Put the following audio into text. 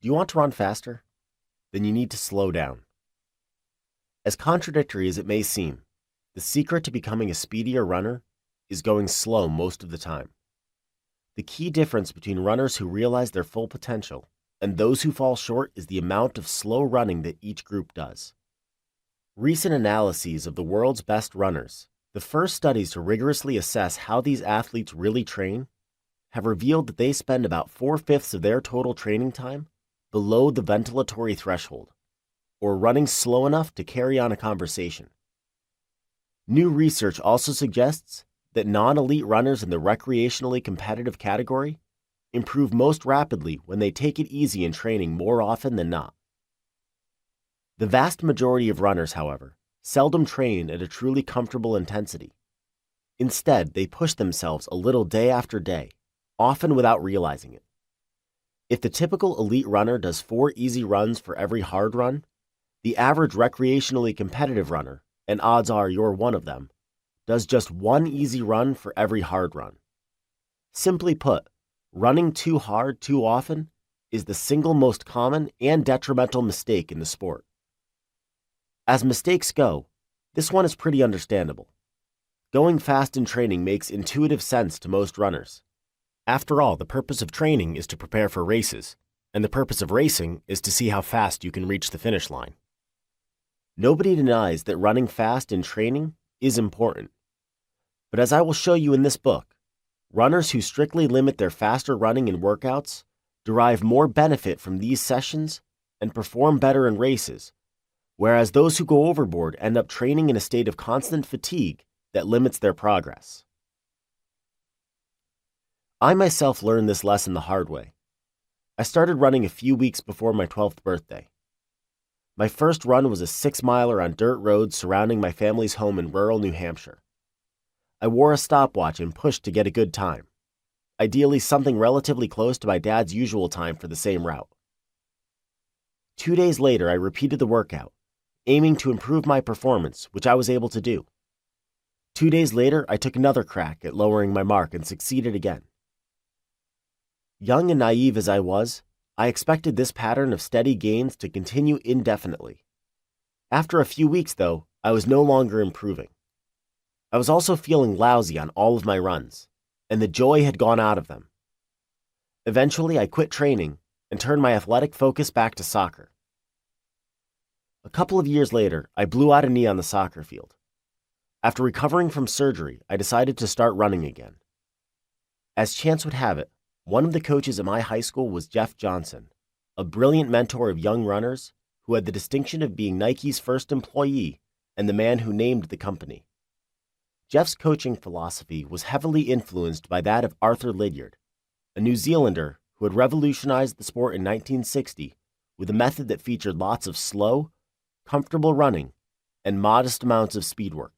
Do you want to run faster? Then you need to slow down. As contradictory as it may seem, the secret to becoming a speedier runner is going slow most of the time. The key difference between runners who realize their full potential and those who fall short is the amount of slow running that each group does. Recent analyses of the world's best runners, the first studies to rigorously assess how these athletes really train, have revealed that they spend about 4/5 of their total training time below the ventilatory threshold, or running slow enough to carry on a conversation. New research also suggests that non-elite runners in the recreationally competitive category improve most rapidly when they take it easy in training more often than not. The vast majority of runners, however, seldom train at a truly comfortable intensity. Instead, they push themselves a little day after day, often without realizing it. If the typical elite runner does 4 easy runs for every hard run, the average recreationally competitive runner, and odds are you're one of them, does just 1 easy run for every hard run. Simply put, running too hard too often is the single most common and detrimental mistake in the sport. As mistakes go, this one is pretty understandable. Going fast in training makes intuitive sense to most runners. After all, the purpose of training is to prepare for races, and the purpose of racing is to see how fast you can reach the finish line. Nobody denies that running fast in training is important. But as I will show you in this book, runners who strictly limit their faster running in workouts derive more benefit from these sessions and perform better in races, whereas those who go overboard end up training in a state of constant fatigue that limits their progress. I myself learned this lesson the hard way. I started running a few weeks before my 12th birthday. My first run was a 6-miler on dirt roads surrounding my family's home in rural New Hampshire. I wore a stopwatch and pushed to get a good time, ideally something relatively close to my dad's usual time for the same route. 2 days later, I repeated the workout, aiming to improve my performance, which I was able to do. 2 days later, I took another crack at lowering my mark and succeeded again. Young and naive as I was, I expected this pattern of steady gains to continue indefinitely. After a few weeks, though, I was no longer improving. I was also feeling lousy on all of my runs, and the joy had gone out of them. Eventually, I quit training and turned my athletic focus back to soccer. A couple of years later, I blew out a knee on the soccer field. After recovering from surgery, I decided to start running again. As chance would have it, one of the coaches at my high school was Jeff Johnson, a brilliant mentor of young runners who had the distinction of being Nike's first employee and the man who named the company. Jeff's coaching philosophy was heavily influenced by that of Arthur Lydiard, a New Zealander who had revolutionized the sport in 1960 with a method that featured lots of slow, comfortable running and modest amounts of speed work.